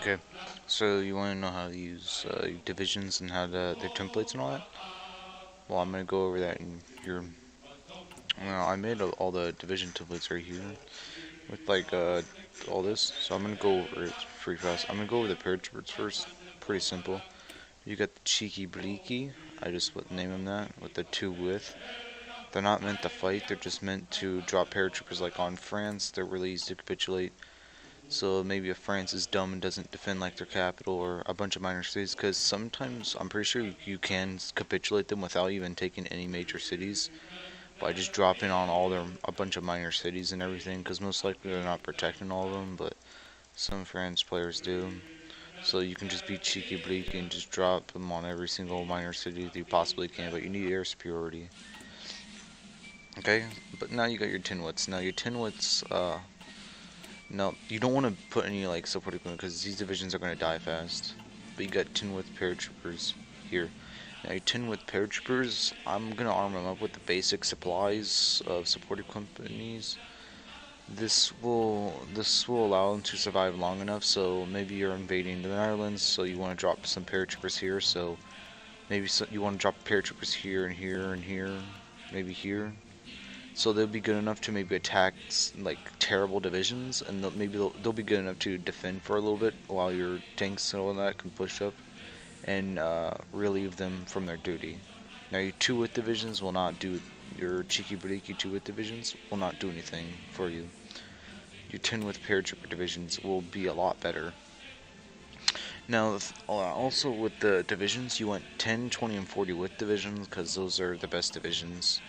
Okay, so you want to know how to use divisions and how to their templates and all that? Well, I'm gonna go over that in your. Well, I made all the division templates right here with like all this, so I'm gonna go over it pretty fast. I'm gonna go over the paratroopers first. Pretty simple. You got the cheeky bleaky. I just would name them that with the 2 width. They're not meant to fight. They're just meant to drop paratroopers like on France. They're really easy to capitulate. So maybe if France is dumb and doesn't defend like their capital or a bunch of minor cities, because sometimes I'm pretty sure you can capitulate them without even taking any major cities by just dropping on all their a bunch of minor cities and everything. Because most likely they're not protecting all of them, but some France players do. So you can just be cheeky bleak and just drop them on every single minor city that you possibly can, but you need air superiority. Okay, but now you got your tinwits. Now your tinwits, no, you don't want to put any like support equipment because these divisions are going to die fast. But you got tin with paratroopers here. Now your tin with paratroopers, I'm gonna arm them up with the basic supplies of supported companies. This will allow them to survive long enough. So maybe you're invading the Netherlands, so you want to drop some paratroopers here. So maybe you want to drop paratroopers here and here and here, maybe here. So they'll be good enough to maybe attack like terrible divisions, and maybe they'll be good enough to defend for a little bit while your tanks and all that can push up and relieve them from their duty. Now your 2-width divisions will not do your cheeky breaky 2-width divisions will not do anything for you. Your 10-width paratrooper divisions will be a lot better. Now also with the divisions, you want 10, 20, and 40-width divisions because those are the best divisions.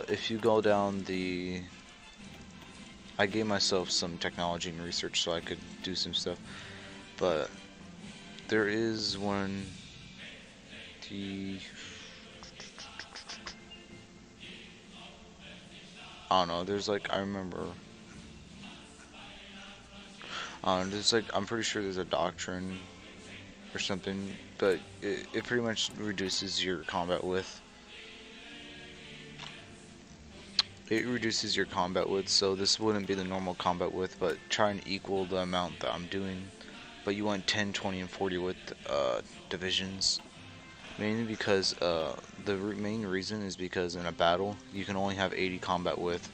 If you go down the... I gave myself some technology and research so I could do some stuff, but there is one... I don't know, there's like, I remember... there's like, I'm pretty sure there's a doctrine or something, but it pretty much reduces your combat width. It reduces your combat width, so this wouldn't be the normal combat width, but try and equal the amount that I'm doing. But you want 10, 20, and 40 width divisions, mainly because the main reason is because in a battle you can only have 80 combat width.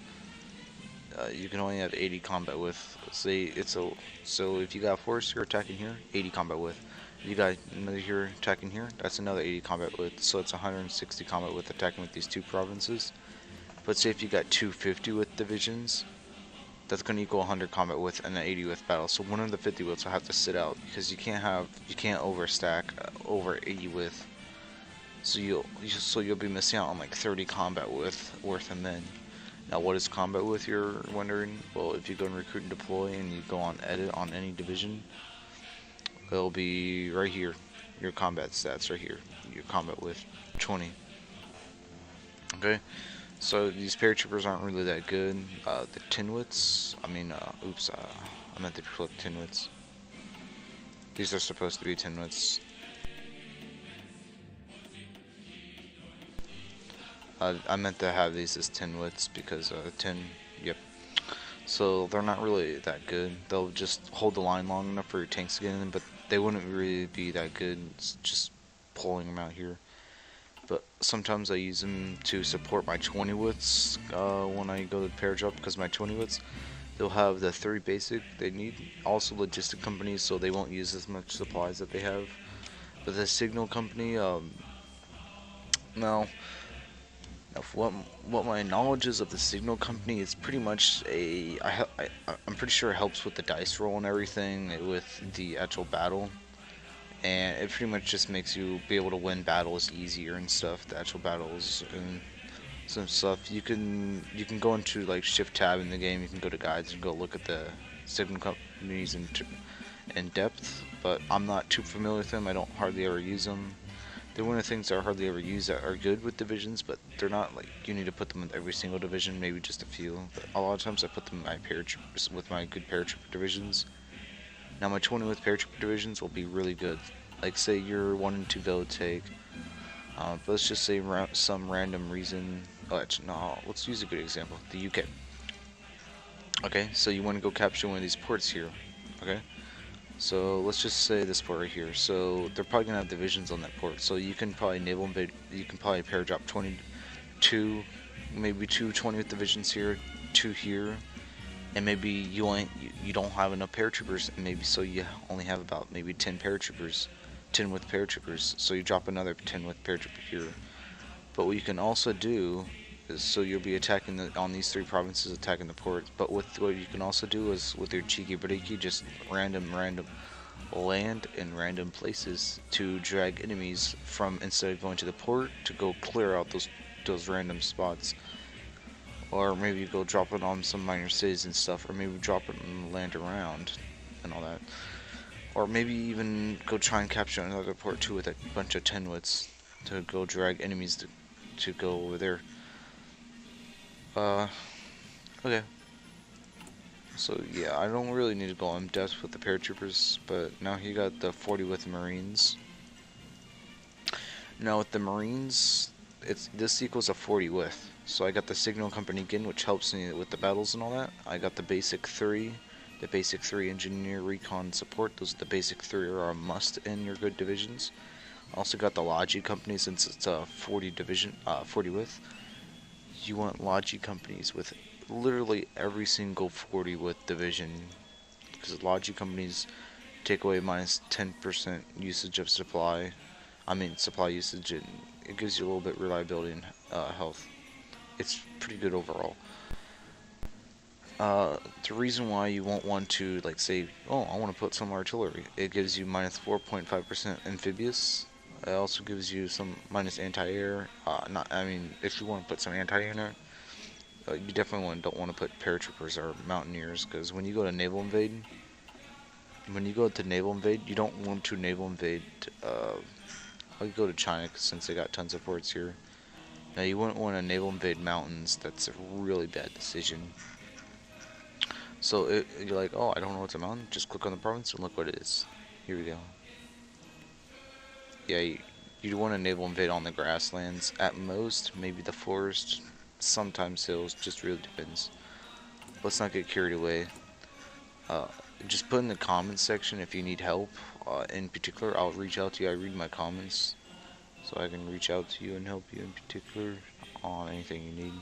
You can only have 80 combat width. Say it's a so if you got a force you're attacking here, 80 combat width. You got another here attacking here, that's another 80 combat width. So it's 160 combat width attacking with these two provinces. But say if you got 250 width divisions, that's going to equal 100 combat width and an 80 width battle. So one of the 50 widths will have to sit out because you can't overstack over 80 width. So you'll be missing out on like 30 combat width worth of men. Now what is combat width, you're wondering? Well, if you go and recruit and deploy and you go on edit on any division, it'll be right here. Your combat stats right here. Your combat width 20. Okay. So these paratroopers aren't really that good. The tinwits, I meant to flip tinwits. These are supposed to be tinwits. I meant to have these as tinwits because yep. So they're not really that good. They'll just hold the line long enough for your tanks to get in, but they wouldn't really be that good. It's just pulling them out here. But sometimes I use them to support my 20 widths when I go to paradrop, because my 20 widths, they'll have the 3 basic they need. Also logistic companies, so they won't use as much supplies that they have. But the signal company, now what my knowledge is of the signal company is pretty much I'm pretty sure it helps with the dice roll and everything with the actual battle. And it pretty much just makes you be able to win battles easier and stuff. The actual battles and some stuff. You can go into like shift tab in the game. You can go to guides and go look at the signal companies in depth. But I'm not too familiar with them. I don't hardly ever use them. They're one of the things I hardly ever use that are good with divisions, but they're not like you need to put them in every single division. Maybe just a few. But a lot of times I put them in my paratroopers with my good paratrooper divisions. Now my 20 with paratrooper divisions will be really good. Like say you're wanting to go take, let's just say some random reason. Oh, actually, no, let's use a good example. The UK. Okay, so you want to go capture one of these ports here. Okay, So let's just say this port right here. So they're probably gonna have divisions on that port. So you can probably naval invade. You can probably pair drop 22, maybe 2 with divisions here, 2 here, and maybe you don't have enough paratroopers, and maybe so you only have about maybe 10 paratroopers, 10 with paratroopers. So you drop another 10 with paratrooper here. But what you can also do is, so you'll be attacking on these 3 provinces, attacking the port. But with what you can also do is with your cheeky breaky, just random land in random places to drag enemies from, instead of going to the port, to go clear out those random spots. Or maybe go drop it on some minor cities and stuff, or maybe drop it on the land around and all that. Or maybe even go try and capture another port too with a bunch of 10-wits to go drag enemies to go over there. Okay. So yeah, I don't really need to go in depth with the paratroopers, but now he got the 40 with Marines. Now with the Marines, this equals a 40 with. So I got the Signal Company again, which helps me with the battles and all that. I got the basic 3, engineer, recon, support. Those are the basic 3 are a must in your good divisions. Also got the Logi Company, since it's a 40 division, 40 with. You want Logi companies with literally every single 40 with division, because Logi companies take away minus 10% usage of supply. I mean supply usage, and it gives you a little bit reliability and health. It's pretty good overall. The reason why you won't want to, like, say, oh, I want to put some artillery, it gives you minus 4.5% amphibious. It also gives you some minus anti-air. I mean, if you want to put some anti-air in there, you definitely don't want to put paratroopers or mountaineers, because when you go to naval invade, you don't want to naval invade. I'll go to China, since they got tons of ports here. Now you wouldn't want to naval invade mountains. That's a really bad decision. So you're like, oh, I don't know what's a mountain. Just click on the province and look what it is. Here we go. Yeah, you want to naval invade on the grasslands. At most, maybe the forest. Sometimes hills. Just really depends. Let's not get carried away. Uh, just put in the comments section if you need help. In particular, I'll reach out to you. I read my comments, so I can reach out to you and help you in particular on anything you need.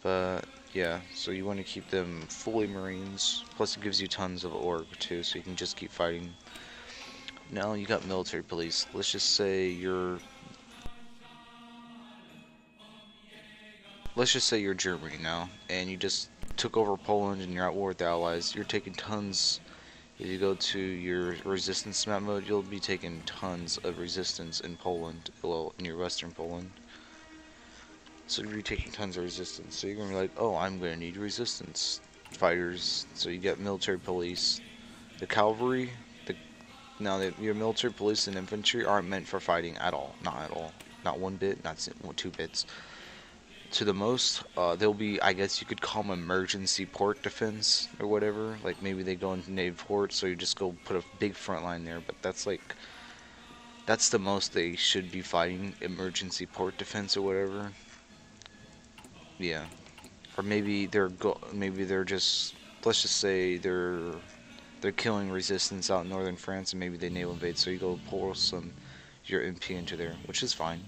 But yeah, so you want to keep them fully Marines. Plus, it gives you tons of org too, so you can just keep fighting. Now you got military police. Let's just say you're Germany now, and you just took over Poland and you're at war with the Allies. You're taking tons. If you go to your resistance map mode, you'll be taking tons of resistance in Poland, well, in your western Poland. So you're taking tons of resistance. So you're gonna be like, oh, I'm gonna need resistance fighters. So you get military police, the cavalry. Your military police and infantry aren't meant for fighting at all. Not at all. Not one bit. Not 2 bits. To the most, they'll be, I guess you could call them emergency port defense or whatever. Like maybe they go into naval port, so you just go put a big front line there. But that's the most they should be fighting, emergency port defense or whatever. Yeah, or maybe they're just, let's just say they're killing resistance out in northern France, and maybe they naval invade. So you go pull your MP into there, which is fine.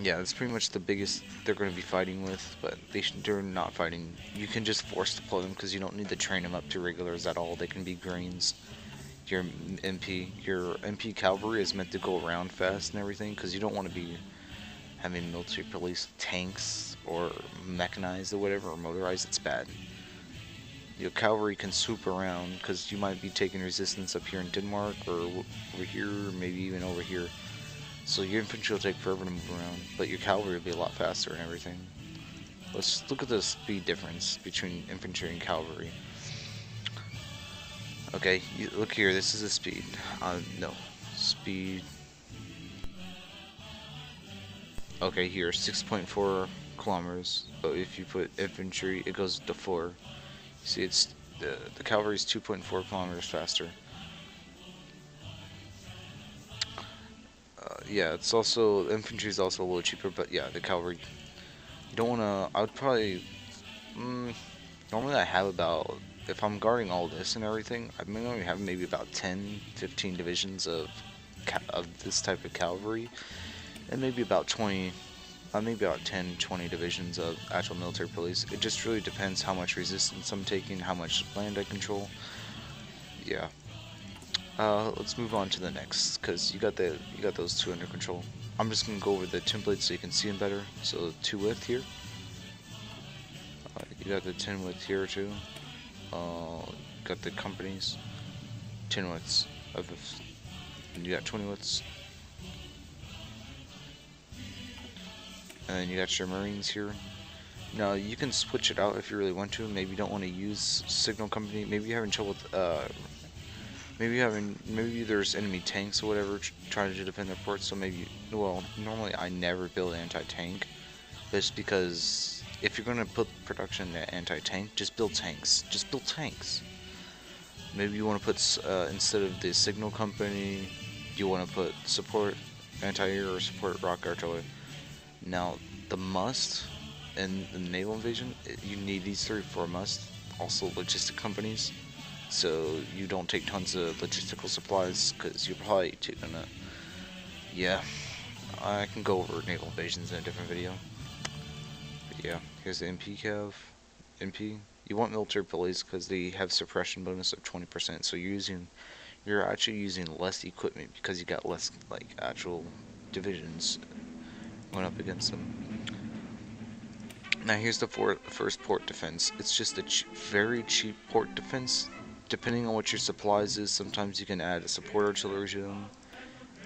Yeah, that's pretty much the biggest they're going to be fighting with, but they're not fighting. You can just force deploy them, because you don't need to train them up to regulars at all. They can be greens. Your MP cavalry is meant to go around fast and everything, because you don't want to be having military police tanks or mechanized or whatever, or motorized. It's bad. Your cavalry can swoop around, because you might be taking resistance up here in Denmark, or over here, or maybe even over here. So your infantry will take forever to move around, but your cavalry will be a lot faster and everything. Let's look at the speed difference between infantry and cavalry. Okay, look here, this is the speed. No. Speed. Okay, here, 6.4 kilometers. But if you put infantry, it goes to 4. See, it's the cavalry is 2.4 kilometers faster. Yeah, it's also, infantry is also a little cheaper, but yeah, the cavalry, you don't want to, I would probably, normally I have about if I'm guarding all this and everything, I may only have maybe about 10, 15 divisions of this type of cavalry, and maybe about 20, maybe about 10, 20 divisions of actual military police. It just really depends how much resistance I'm taking, how much land I control. Yeah. Let's move on to the next, cause you got those two under control. I'm just gonna go over the templates so you can see them better. So 2 width here. You got the 10 width here too. Got the companies. 10 widths of, and you got 20 widths. And then you got your Marines here. Now you can switch it out if you really want to. Maybe you don't want to use signal company. Maybe you're having trouble with maybe there's enemy tanks or whatever trying to defend their ports. So maybe, well, normally I never build anti-tank, just because if you're gonna put production in anti-tank, just build tanks. Just build tanks. Maybe you want to put instead of the signal company, you want to put support anti-air or support rocket artillery. Now the must in the naval invasion, you need these 3 for a must. Also logistic companies, so you don't take tons of logistical supplies, because you're probably gonna, yeah, I can go over naval invasions in a different video. But yeah, here's the MP cav. MP, you want military police because they have suppression bonus of 20%, so you're actually using less equipment because you got less like actual divisions going up against them. Now here's the first port defense. It's just a very cheap port defense. Depending on what your supplies is, sometimes you can add a support artillery to them.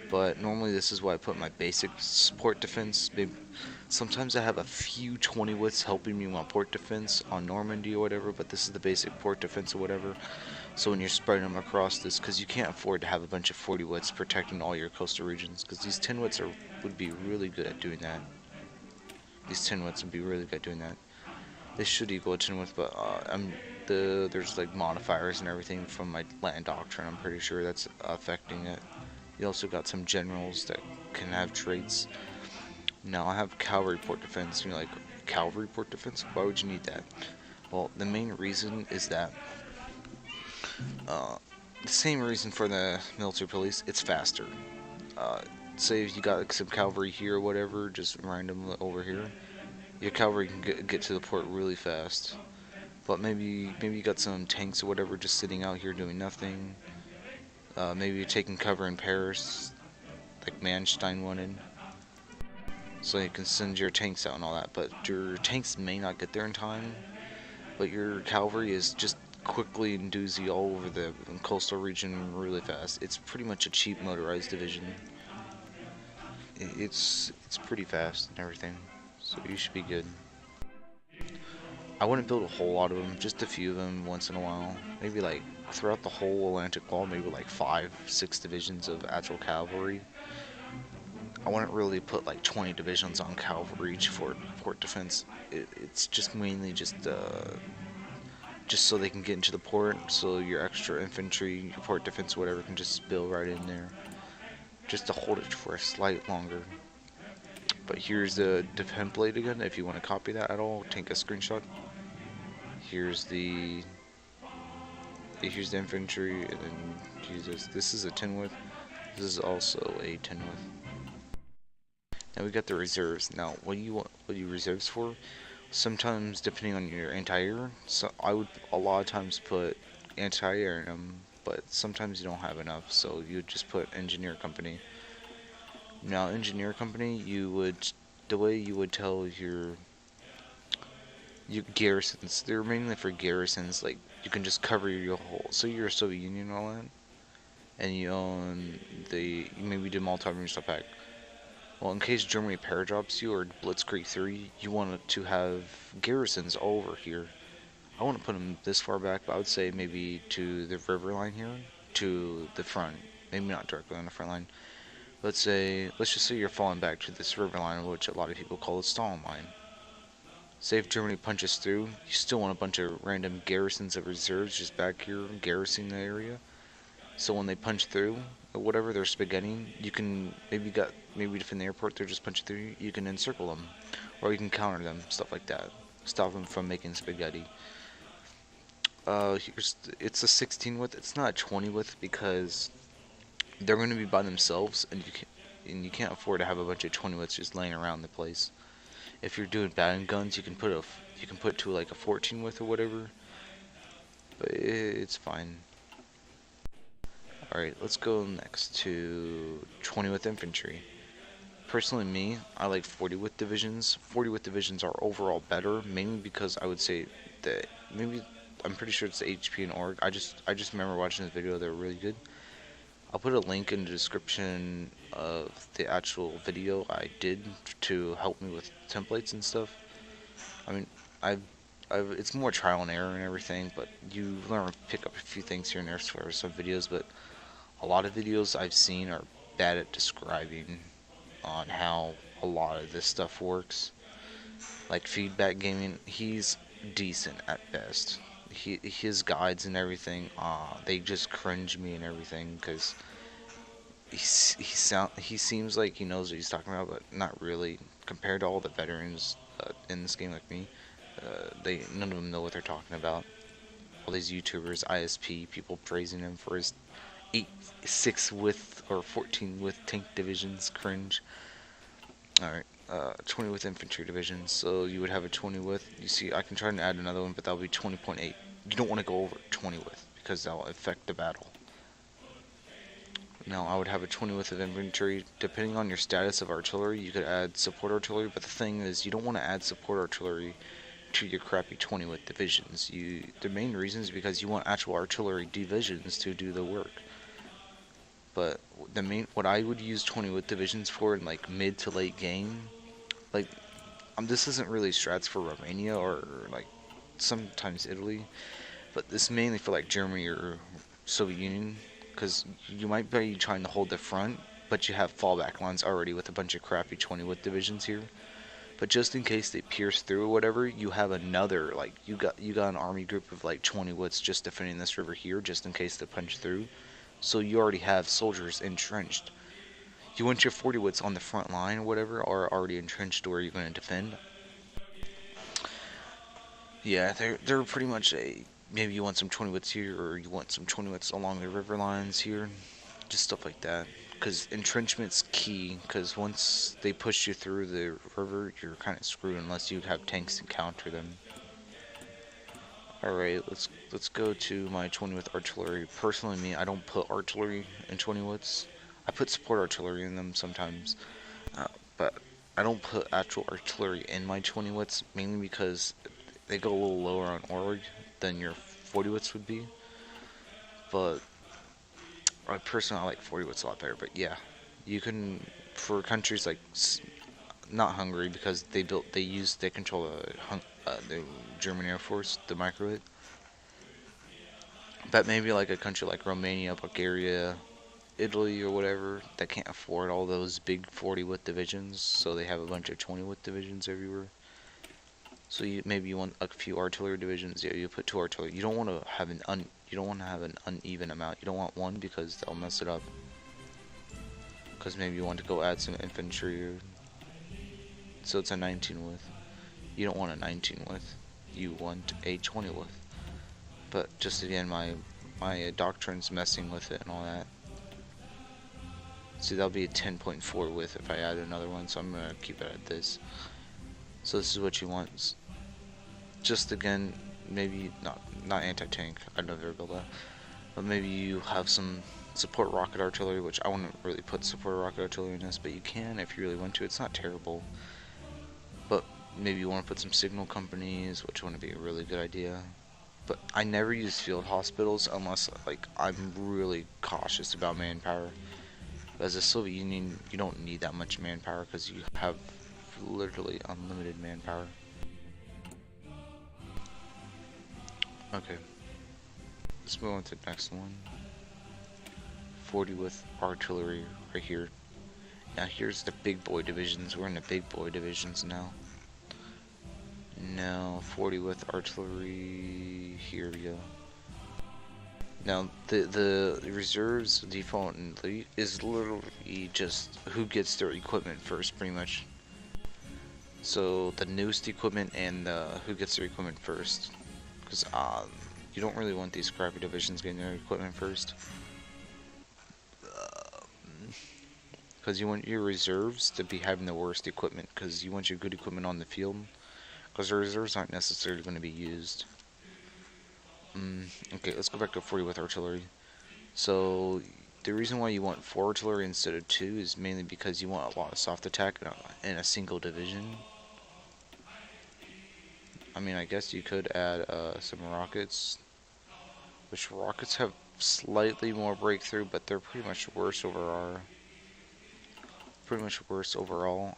But normally this is why I put my basic port defense. Maybe, sometimes I have a few 20 widths helping me on port defense on Normandy or whatever, but this is the basic port defense or whatever. So when you're spreading them across this, because you can't afford to have a bunch of 40 widths protecting all your coastal regions, because these 10 widths would be really good at doing that. These 10 widths would be really good at doing that. They should equal a 10 width, but there's like modifiers and everything from my land doctrine. I'm pretty sure that's affecting it. You also got some generals that can have traits. Now I have cavalry port defense. You're like, cavalry port defense? Why would you need that? Well, the main reason is that the same reason for the military police. It's faster. Say if you got like, some cavalry here or whatever, just random over here. Your cavalry can get to the port really fast. But maybe you got some tanks or whatever just sitting out here doing nothing. Maybe you're taking cover in Paris, like Manstein wanted. So you can send your tanks out and all that. But your tanks may not get there in time. But your cavalry is just quickly and doozy all over the coastal region really fast. It's pretty much a cheap motorized division. It's pretty fast and everything. So you should be good. I wouldn't build a whole lot of them, just a few of them once in a while. Maybe like throughout the whole Atlantic Wall, maybe like 5, 6 divisions of actual cavalry. I wouldn't really put like 20 divisions on cavalry for port defense. It's just mainly just so they can get into the port, so your extra infantry, your port defense, whatever, can just spill right in there. Just to hold it for a slight longer. But here's the template again, if you want to copy that at all, take a screenshot. Here's the infantry, and then use this. This is a 10 width. This is also a 10 width. Now we got the reserves. Now, what do you reserves for? Sometimes, depending on your anti-air, so I would a lot of times put anti-air in them, but sometimes you don't have enough, so you would just put engineer company. Now, engineer company, the way you would tell your garrisons, they're mainly for garrisons, like, you can just cover your whole, so you're a Soviet Union and all that, and you own you maybe do multi-regional pack. Well, in case Germany paradrops you, or Blitzkrieg 3, you want to have garrisons all over here. I wouldn't put them this far back, but I would say maybe to the river line here, to the front, maybe not directly on the front line. Let's just say you're falling back to this river line, which a lot of people call the Stalin line. Say if Germany punches through, you still want a bunch of random garrisons of reserves just back here garrisoning the area. So when they punch through, or whatever they're spaghettiing, you can maybe defend the airport, they're just punching through, you can encircle them. Or you can counter them, stuff like that. Stop them from making spaghetti. It's a 16 width. It's not a 20 width because they're going to be by themselves, and you can't afford to have a bunch of 20 widths just laying around the place. If you're doing batting guns, you can put to like a 14 width or whatever, but it's fine. All right, let's go next to 20 width infantry. Personally, me, I like 40 width divisions. 40 width divisions are overall better, mainly because I would say that maybe I'm pretty sure it's the HP and org. I just remember watching this video; they were really good. I'll put a link in the description of the actual video I did to help me with templates and stuff. I mean, I've, it's more trial and error and everything, but you learn to pick up a few things here and there for some videos. But a lot of videos I've seen are bad at describing on how a lot of this stuff works. Like feedback gaming, he's decent at best. His guides and everything, they just cringe me and everything because he seems like he knows what he's talking about, but not really. Compared to all the veterans in this game like me, they none of them know what they're talking about. All these YouTubers, ISP people praising him for his 6 width or 14 width tank divisions, cringe. All right. 20 width infantry division. So you would have a 20 width. You see, I can try and add another one, but that'll be 20.8. You don't want to go over 20 width because that'll affect the battle. Now, I would have a 20 width of infantry. Depending on your status of artillery, you could add support artillery, but the thing is, you don't want to add support artillery to your crappy 20 width divisions. The main reason is because you want actual artillery divisions to do the work. But what I would use 20 width divisions for in like mid to late game, like this isn't really strats for Romania or like sometimes Italy, but this is mainly for like Germany or Soviet Union, because you might be trying to hold the front, but you have fallback lines already with a bunch of crappy 20 width divisions here. But just in case they pierce through or whatever, you have another, like you got an army group of like 20 widths just defending this river here, just in case they punch through. So you already have soldiers entrenched. You want your 40 widths on the front line or whatever, are already entrenched where you're going to defend. Yeah, they're pretty much a, maybe you want some 20 widths here, or you want some 20 widths along the river lines here, just stuff like that. Because entrenchment's key, because once they push you through the river, you're kind of screwed unless you have tanks to counter them. Alright, let's go to my 20 width artillery. Personally, me, I don't put artillery in 20 widths. I put support artillery in them sometimes, but I don't put actual artillery in my 20 widths, mainly because they go a little lower on org than your 40 widths would be. But personally, I like 40 widths a lot better. But yeah, you can, for countries like not Hungary, because they control the German Air Force, the micro. But maybe like a country like Romania, Bulgaria, Italy, or whatever that can't afford all those big 40 width divisions, so they have a bunch of 20 width divisions everywhere. So maybe you want a few artillery divisions. Yeah, you put 2 artillery. You don't want to have an uneven amount. You don't want one because they'll mess it up. Because maybe you want to go add some infantry. So it's a 19 width. You don't want a 19 width. You want a 20 width. But just again, my doctrine's messing with it and all that. See, that'll be a 10.4 width if I add another one, so I'm gonna keep it at this. So this is what you want. Just again, maybe not anti-tank. I'd never build that. But maybe you have some support rocket artillery, which I wouldn't really put support rocket artillery in this, but you can if you really want to. It's not terrible. But maybe you want to put some signal companies, which wouldn't be a really good idea. But I never use field hospitals unless like I'm really cautious about manpower. As a Soviet Union, you don't need that much manpower because you have literally unlimited manpower. Okay, let's move on to the next one. 40 with artillery right here. Now here's the big boy divisions. We're in the big boy divisions now. Now 40 with artillery. Here we go. Now the reserves default and elite is literally just who gets their equipment first, pretty much. So the newest equipment and who gets their equipment first, because you don't really want these scrappy divisions getting their equipment first. Because you want your reserves to be having the worst equipment, because you want your good equipment on the field, because the reserves aren't necessarily going to be used. Okay, let's go back to 40 with artillery. So, the reason why you want 4 artillery instead of 2 is mainly because you want a lot of soft attack in a single division. I mean, I guess you could add some rockets, which rockets have slightly more breakthrough, but they're pretty much worse overall.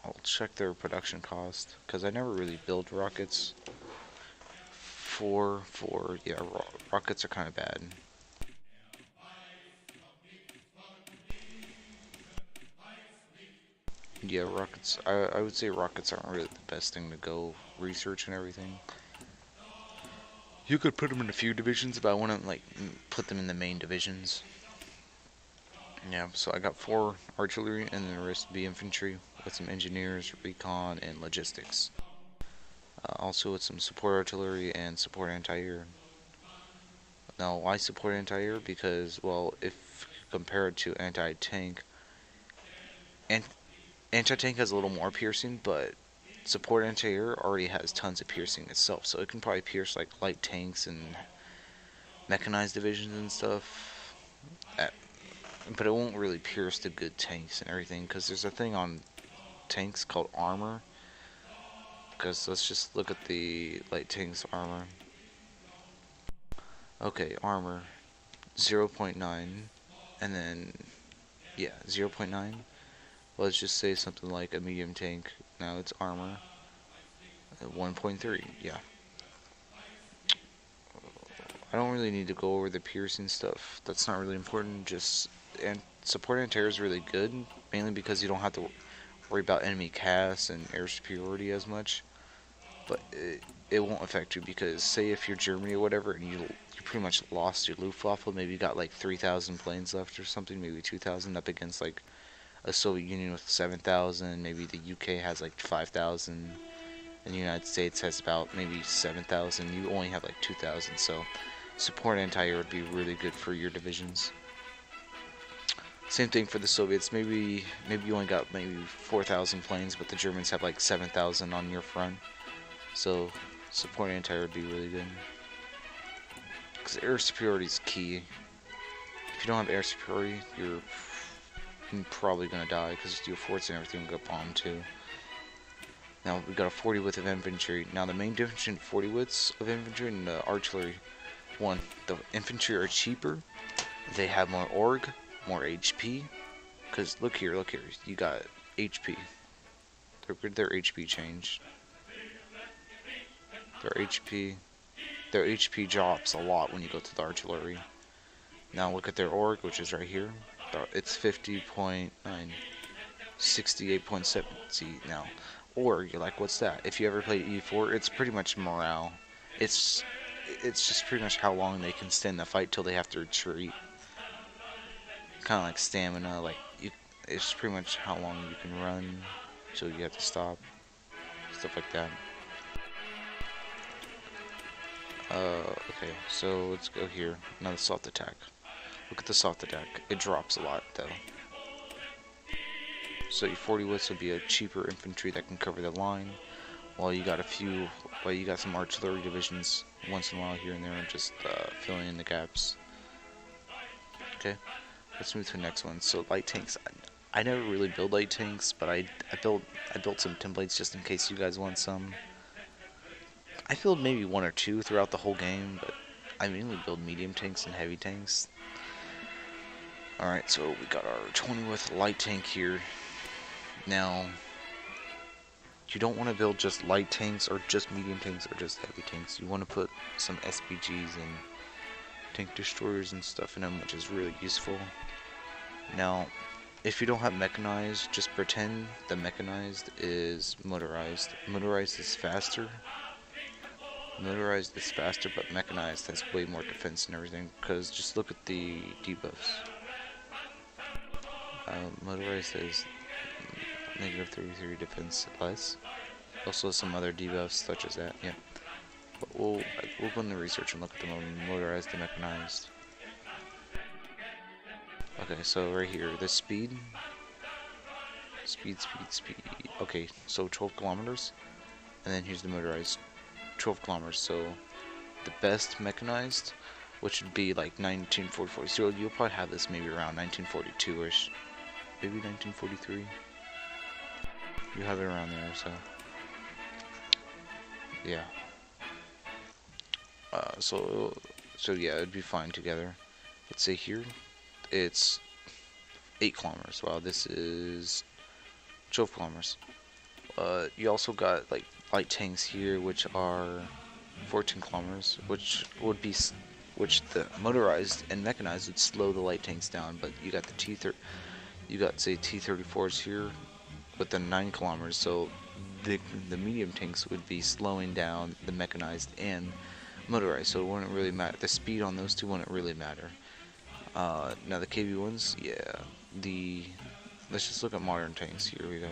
I'll check their production cost, because I never really build rockets. Yeah, rockets are kind of bad. Yeah, rockets. I would say rockets aren't really the best thing to go research and everything. You could put them in a few divisions, but I wouldn't like put them in the main divisions. Yeah, so I got 4 artillery, and then the rest be infantry with some engineers, recon, and logistics. Also with some support artillery and support anti-air. Now, why support anti-air? Because, well, if compared to anti-tank, and anti-tank has a little more piercing, but support anti-air already has tons of piercing itself, so it can probably pierce like light tanks and mechanized divisions and stuff. But it won't really pierce the good tanks and everything, because there's a thing on tanks called armor. Because let's just look at the light tanks armor. Okay, armor 0.9, and then yeah, 0.9. Let's just say something like a medium tank. Now it's armor 1.3. Yeah, I don't really need to go over the piercing stuff. That's not really important. Just and support anti-air is really good, mainly because you don't have to worry about enemy casts and air superiority as much. But it won't affect you, because say if you're Germany or whatever and you pretty much lost your Luftwaffe, maybe you got like 3,000 planes left or something, maybe 2,000 up against like a Soviet Union with 7,000, maybe the UK has like 5,000, and the United States has about maybe 7,000. You only have like 2,000, so support anti-air would be really good for your divisions. Same thing for the Soviets. Maybe you only got maybe 4,000 planes, but the Germans have like 7,000 on your front. So support anti-air would be really good, because air superiority is key. If you don't have air superiority, you're probably gonna die, because your forts and everything will get bombed too. Now we got a 40 width of infantry. Now the main difference in 40 widths of infantry and artillery: one, the infantry are cheaper. They have more org, more HP. Because look here, you got HP. Their HP changed. Their HP drops a lot when you go to the artillery. Now look at their org, which is right here. It's 50.9, 68.7. See now, org, you're like, what's that? If you ever played E4, it's pretty much morale. It's just pretty much how long they can stand the fight till they have to retreat. Kind of like stamina, like it's pretty much how long you can run till you have to stop, stuff like that. Okay, so let's go here. Now the soft attack. Look at the soft attack. It drops a lot, though. So your 40 widths will be a cheaper infantry that can cover the line, while you got some artillery divisions once in a while here and there, just filling in the gaps. Okay, let's move to the next one. So light tanks. I never really build light tanks, but I built some templates just in case you guys want some. I build maybe 1 or 2 throughout the whole game, but I mainly build medium tanks and heavy tanks. Alright, so we got our 20 width light tank here. Now, you don't want to build just light tanks or just medium tanks or just heavy tanks. You want to put some SPGs and tank destroyers and stuff in them, which is really useful. Now, if you don't have mechanized, just pretend the mechanized is motorized. Motorized is faster. But mechanized has way more defense and everything, because just look at the debuffs. Motorized has negative 33 defense less. Also some other debuffs such as that, yeah. But we'll go in the research and look at the motorized and mechanized. Okay, so right here, the speed. Speed. Okay, so 12 kilometers. And then here's the motorized, 12 kilometers. So the best mechanized, which would be like 1944. So you'll probably have this maybe around 1942-ish. Maybe 1943. You have it around there, so yeah. So yeah, it'd be fine together. Let's say here, it's 8 kilometers. Wow, this is 12 kilometers. You also got like light tanks here, which are 14 kilometers, which the motorized and mechanized would slow the light tanks down. But you got the you got say T-34s here with the 9 kilometers, so the medium tanks would be slowing down the mechanized and motorized, so it wouldn't really matter. The speed on those two wouldn't really matter. Now the KB1s, yeah, let's just look at modern tanks. Here we go.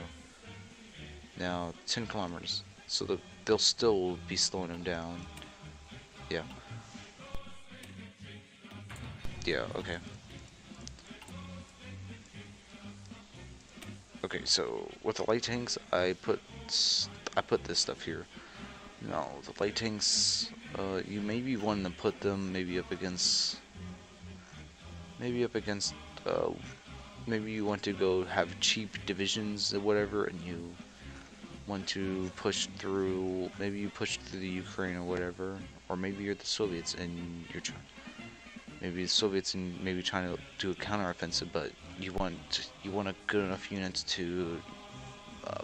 Now 10 kilometers, so they'll still be slowing them down. Yeah. Yeah. Okay. Okay. So with the light tanks, I put this stuff here. Now the light tanks, you maybe want to put them maybe up against, uh, maybe you want to go have cheap divisions or whatever, and you want to push through, maybe you push through the Ukraine or whatever, or maybe you're the Soviets and you're trying, maybe the Soviets and maybe trying to do a counteroffensive, but you want a good enough units to, uh,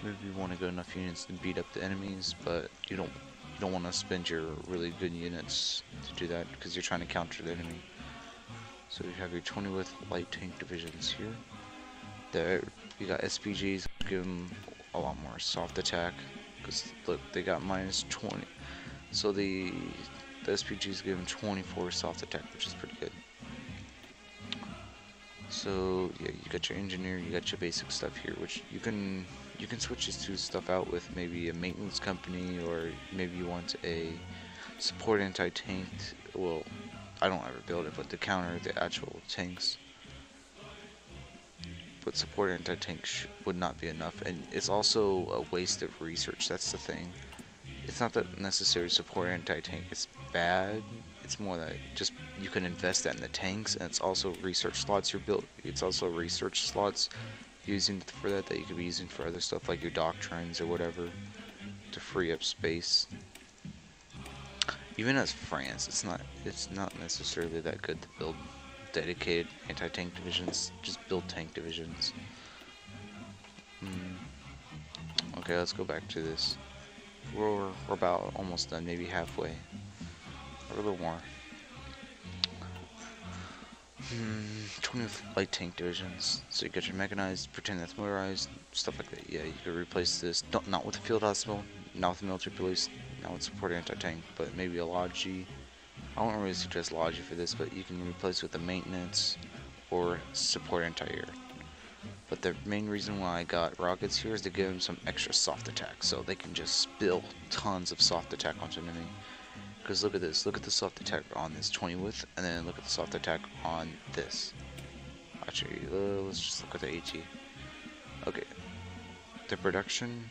maybe you want to good enough units to beat up the enemies, but you don't want to spend your really good units to do that because you're trying to counter the enemy. So you have your 20 with light tank divisions here. There, you got SPGs, give them a lot more soft attack, because look, they got minus 20. So the SPGs give them 24 soft attack, which is pretty good. So yeah, you got your engineer, you got your basic stuff here, which you can switch this to stuff out with maybe a maintenance company, or maybe you want a support anti-tank. Well, I don't ever build it, but to counter the actual tanks. But support anti-tank would not be enough, and it's also a waste of research. That's the thing. It's not that necessarily support anti-tank is bad. It's more that just you can invest that in the tanks, and it's also research slots you're built. It's also research slots using for that you could be using for other stuff like your doctrines or whatever to free up space. Even as France, it's not necessarily that good to build dedicated anti-tank divisions. Just build tank divisions. Okay, let's go back to this. We're about almost done, maybe halfway. Or a little more. 20 light tank divisions. So you got your mechanized, pretend that's motorized, stuff like that. Yeah, you could replace this, not with the field hospital, not with the military police, not with support anti-tank, but maybe a Logi. I won't really suggest Logi for this, but you can replace with the maintenance or support anti-air. But the main reason why I got rockets here is to give them some extra soft attack, so they can just spill tons of soft attack onto an enemy. Because look at this, look at the soft attack on this 20 width, and then look at the soft attack on this. Actually, let's just look at the AT. Okay, the production,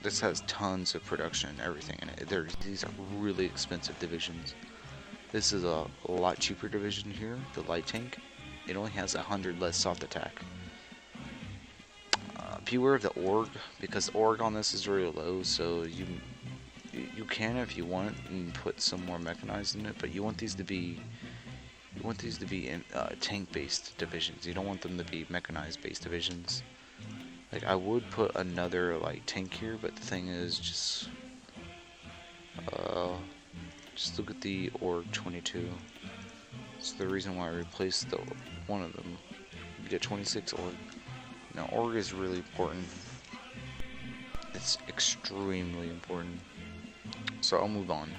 this has tons of production and everything in it. These are really expensive divisions. This is a lot cheaper division here, the light tank. It only has 100 less soft attack. Beware of the org, because the org on this is really low, so you can, if you want, and put some more mechanized in it, but you want these to be tank-based divisions. You don't want them to be mechanized-based divisions. Like, I would put another like tank here, but the thing is, just look at the org 22. It's the reason why I replaced one of them. You get 26 org. Now, org is really important. It's extremely important. So I'll move on.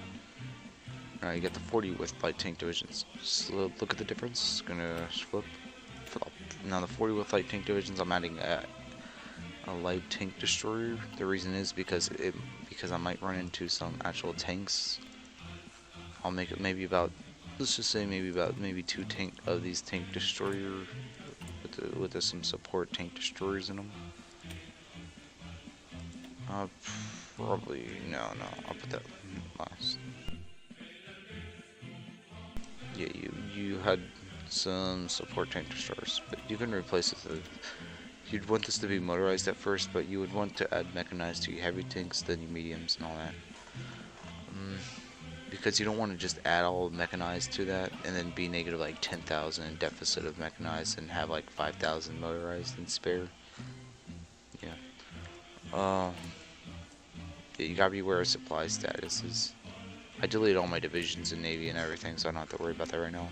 Now you get the 40 with light tank divisions. Just look at the difference. It's gonna flip. Now the 40 with light tank divisions, I'm adding a light tank destroyer. The reason is because I might run into some actual tanks. I'll make it maybe about, let's just say maybe two tank of these tank destroyer with some support tank destroyers in them. Probably no. I'll put that last. Yeah, you had some support tank destroyers, but you can replace it with. You'd want this to be motorized at first, but you would want to add mechanized to your heavy tanks, then your mediums and all that. Because you don't want to just add all mechanized to that and then be negative like 10,000 in deficit of mechanized and have like 5,000 motorized and spare. Yeah. Yeah, you gotta be aware of supply statuses. I deleted all my divisions in Navy and everything, so I don't have to worry about that right now.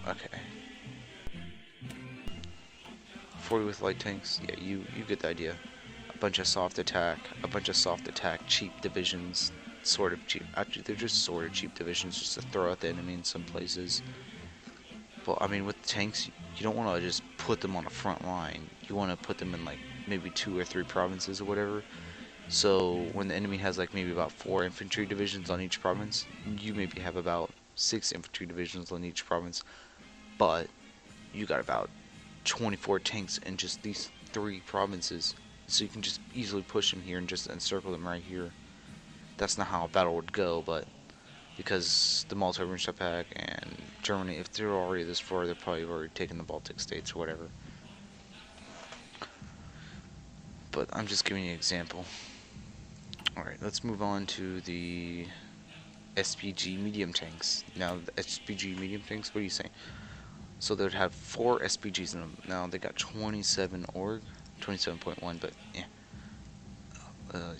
Okay. 40 with light tanks? Yeah, you get the idea. A bunch of soft attack, cheap divisions, sort of cheap. Actually, they're just sort of cheap divisions just to throw at the enemy in some places. But, I mean, with tanks, you don't want to just put them on a front line. You want to put them in, like, maybe 2 or 3 provinces or whatever. So, when the enemy has, like, maybe about 4 infantry divisions on each province, you maybe have about 6 infantry divisions on each province. But, you got about 24 tanks in just these 3 provinces. So you can just easily push them here and just encircle them right here. That's not how a battle would go, but because the Malta-Rundstad Pact and Germany, if they're already this far, they're probably already taken the Baltic states or whatever. But I'm just giving you an example. Alright, let's move on to the SPG medium tanks. Now, the SPG medium tanks, what are you saying? So they would have 4 SPGs in them. Now, they got 27 org. 27.1, but yeah.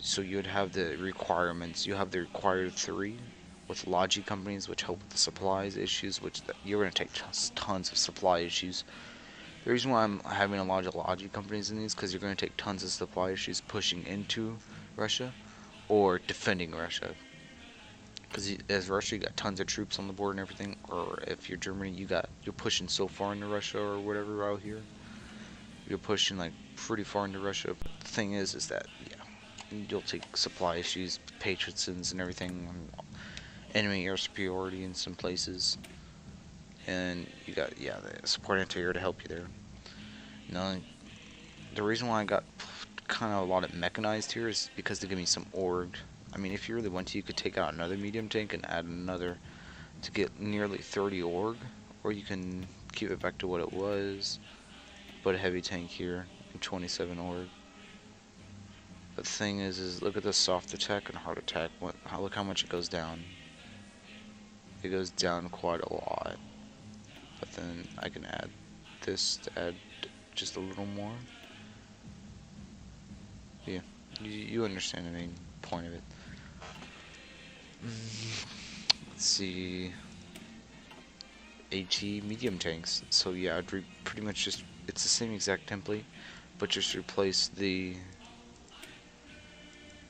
So you would have the requirements. You have the required 3 with logi companies, which help with the supplies issues, which you're going to take tons of supply issues. The reason why I'm having a lot of logi companies in these, because you're going to take tons of supply issues pushing into Russia or defending Russia. Because as Russia, you got tons of troops on the board and everything, or if you're Germany, you're pushing so far into Russia or whatever out here. You're pushing like pretty far into Russia. But the thing is that yeah, you'll take supply issues, patriotisms and everything, enemy air superiority in some places, and you got the support anti-air to help you there. Now, the reason why I got kind of a lot of mechanized here is because they give me some org. I mean, if you really want to, you could take out another medium tank and add another to get nearly 30 org, or you can keep it back to what it was. Put a heavy tank here and 27 org. But the thing is look at the soft attack and hard attack. Look how much it goes down. It goes down quite a lot. But then I can add this to add just a little more. Yeah, you understand the main point of it. Let's see. AT medium tanks. So yeah, I'd pretty much just, it's the same exact template, but just replace the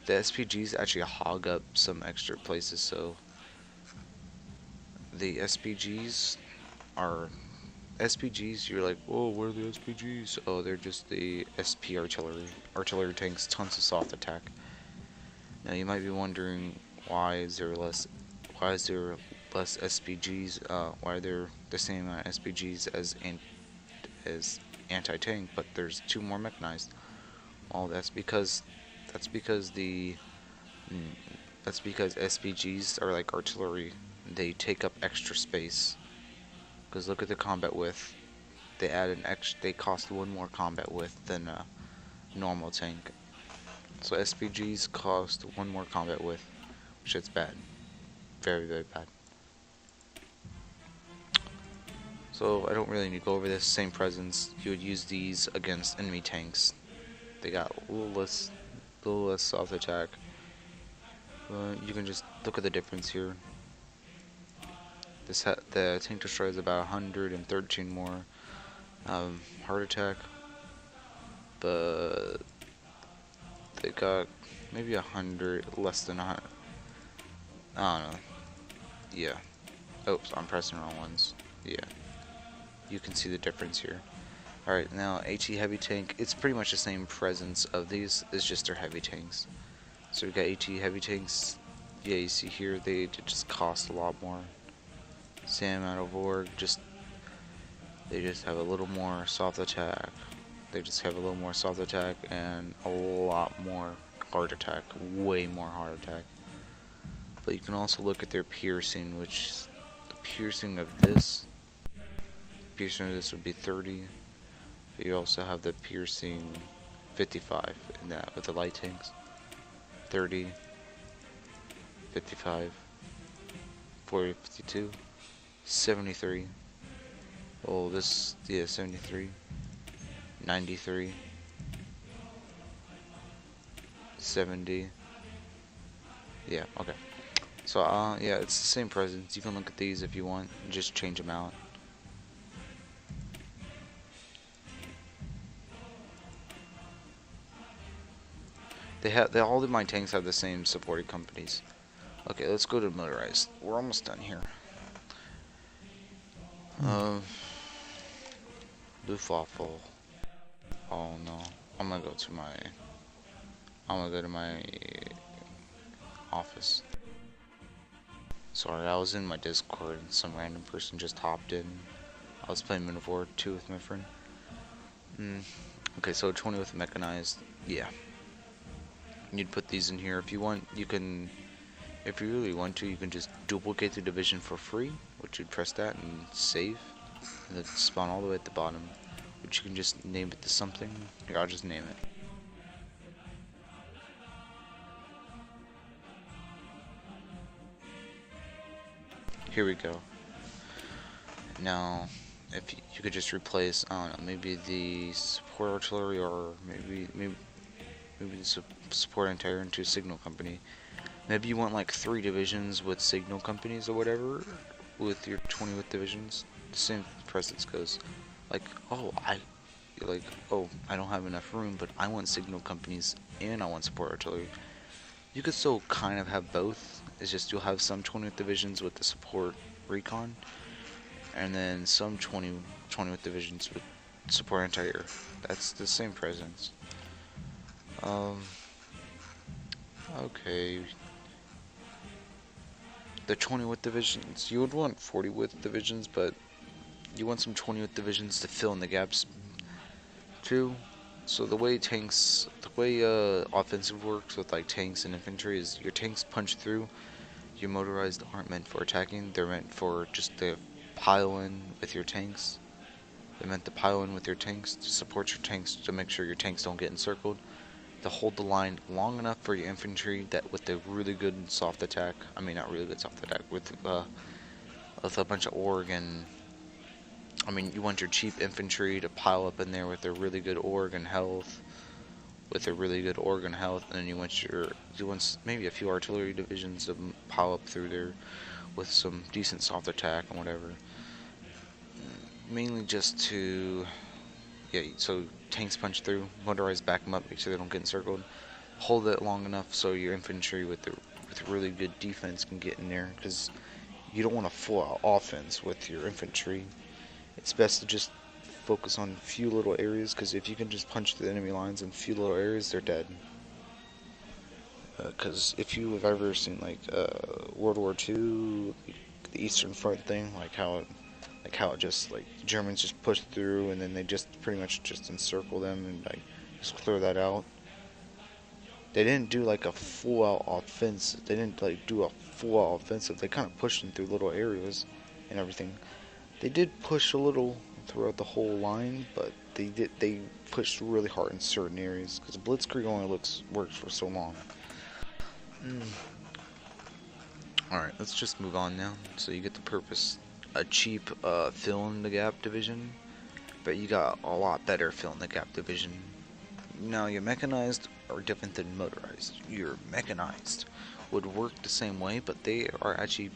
SPGs actually hog up some extra places. So the SPGs, you're like, oh, what are the SPGs? Oh, they're just the SP artillery tanks, tons of soft attack. Now you might be wondering, why is there less SPGs? Why are there the same amount of SPGs as anti-tank, but there's 2 more mechanized? Well, that's because SPGs are like artillery. They take up extra space. Because look at the combat width. They add an extra. They cost 1 more combat width than a normal tank. So SPGs cost 1 more combat width, which is bad. Very, very bad. So I don't really need to go over this. Same presence. You would use these against enemy tanks. They got a little less soft attack. But you can just look at the difference here. The tank destroyer is about 113 more heart attack, but they got maybe 100 less than 100. I don't know. Yeah. Oops, I'm pressing the wrong ones. Yeah. you can see the difference here. Alright, now AT heavy tank, it's pretty much the same presence of these, it's just their heavy tanks. So we got AT heavy tanks, yeah, you see here, they just cost a lot more. Same amount of org, they just have a little more soft attack. They just have a little more soft attack and a lot more hard attack, way more hard attack. But you can also look at their piercing, which the piercing of this would be 30. But you also have the piercing 55 in that with the light tanks. 30, 55, 40, 52, 73. Oh, this, yeah, 73, 93, 70. Yeah, okay. So, yeah, it's the same presence. You can look at these if you want, and just change them out. All of my tanks have the same supported companies. Okay, let's go to motorized. We're almost done here. Luftwaffe. Oh no, I'm gonna go to my office. Sorry, I was in my Discord and some random person just hopped in. I was playing Minotaur 2 with my friend. Okay, so 20 with mechanized. Yeah. You'd put these in here if you want. You can, if you really want to, you can just duplicate the division for free, which you'd press that and save, and then spawn all the way at the bottom, which you can just name it to something. Here, I'll just name it. Here we go. Now, if you could just replace, I don't know, maybe the support artillery, or maybe the support entire into signal company. Maybe you want like 3 divisions with signal companies or whatever, with your 20 with divisions. The same presence goes. Like, oh, I don't have enough room, but I want signal companies and I want support artillery. You could still kind of have both. It's just you'll have some 20 with divisions with the support recon, and then some 20 with divisions with support entire. That's the same presence. Okay. The 20 with divisions. You would want 40 with divisions, but you want some 20 with divisions to fill in the gaps too. So the way offensive works with like tanks and infantry is your tanks punch through. Your motorized aren't meant for attacking. They're meant for just to pile in with your tanks. They're meant to pile in with your tanks to support your tanks, to make sure your tanks don't get encircled, to hold the line long enough for your infantry that with a really good soft attack, I mean not really good soft attack, with a bunch of org, and I mean you want your cheap infantry to pile up in there with a really good org and health, and then you want maybe a few artillery divisions to pile up through there with some decent soft attack and whatever. Mainly just to, yeah, so tanks punch through, motorized back them up, make sure they don't get encircled. Hold it long enough so your infantry with really good defense can get in there, because you don't want a full-out offense with your infantry. It's best to just focus on a few little areas, because if you can just punch the enemy lines in a few little areas, they're dead. Because if you have ever seen like World War II, the Eastern Front thing, like how it just, like, the Germans just pushed through and then they just pretty much just encircle them and like just clear that out. They didn't do like a full-out offense. They didn't like do a full-out offensive. They kind of pushed them through little areas and everything. They did push a little throughout the whole line, but they pushed really hard in certain areas, because Blitzkrieg only works for so long. Alright, let's just move on now. So you get the purpose. A cheap fill in the gap division, but you got a lot better fill in the gap division. Now your mechanized are different than motorized. Your mechanized would work the same way, but they are actually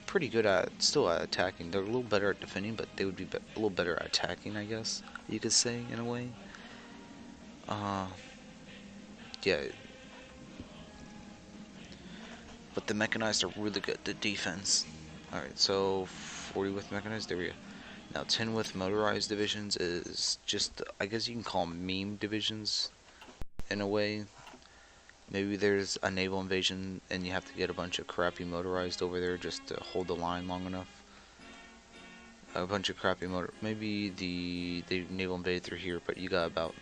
pretty good at attacking. They're a little better at defending, but they would be a little better at attacking, I guess you could say, in a way. Yeah. But the mechanized are really good at defense. Alright, so 40 with mechanized, there we go. Now, 10 with motorized divisions is just, I guess you can call them meme divisions in a way. Maybe there's a naval invasion and you have to get a bunch of crappy motorized over there just to hold the line long enough. A bunch of crappy motor. Maybe the naval invaded through here, but you got about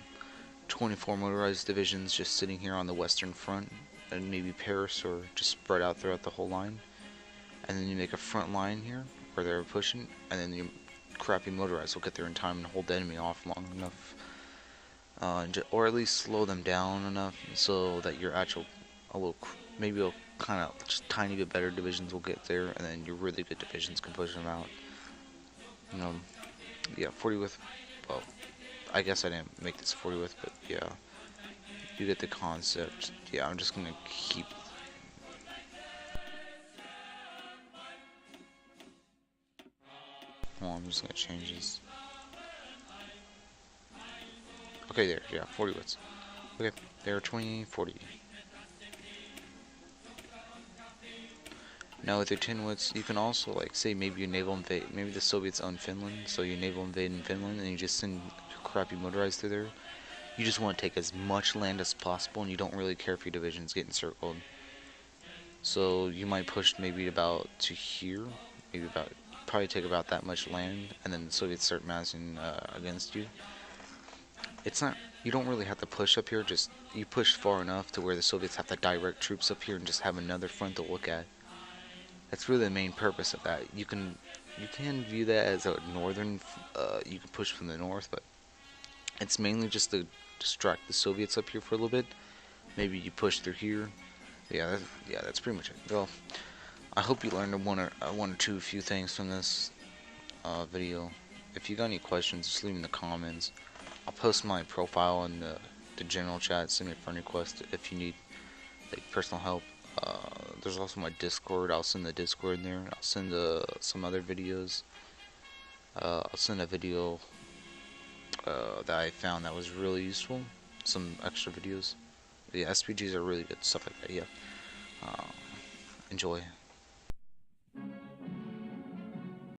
24 motorized divisions just sitting here on the western front, and maybe Paris or just spread out throughout the whole line. And then you make a front line here where they're pushing, and then your crappy motorized will get there in time and hold the enemy off long enough, or at least slow them down enough so that your actual maybe a kind of just tiny bit better divisions will get there, and then your really good divisions can push them out. You know, yeah, 40 width. Well, I guess I didn't make this 40 width, but yeah, you get the concept. Yeah, I'm just gonna keep. Well, I'm just gonna change this. Okay, there, yeah, 40 widths. Okay, there are 20, 40. Now with your 10 widths, you can also, like, say maybe you naval invade, maybe the Soviets own Finland, so you naval invade in Finland and you just send crappy motorized through there. You just want to take as much land as possible, and you don't really care if your division's getting circled. So you might push maybe about to here, maybe about, probably take about that much land, and then the Soviets start massing against you. It's not, you don't really have to push up here, just you push far enough to where the Soviets have to direct troops up here and just have another front to look at. That's really the main purpose of that. You can view that as a northern, you can push from the north, but it's mainly just to distract the Soviets up here for a little bit. Maybe you push through here. Yeah, that's pretty much it. Well, I hope you learned one or two few things from this video. If you got any questions, just leave them in the comments. I'll post my profile in the general chat. Send me a friend request if you need like personal help. There's also my Discord. I'll send the Discord in there. I'll send some other videos. I'll send a video that I found that was really useful. Some extra videos. Yeah, SPGs are really good. Stuff like that. Yeah. Enjoy.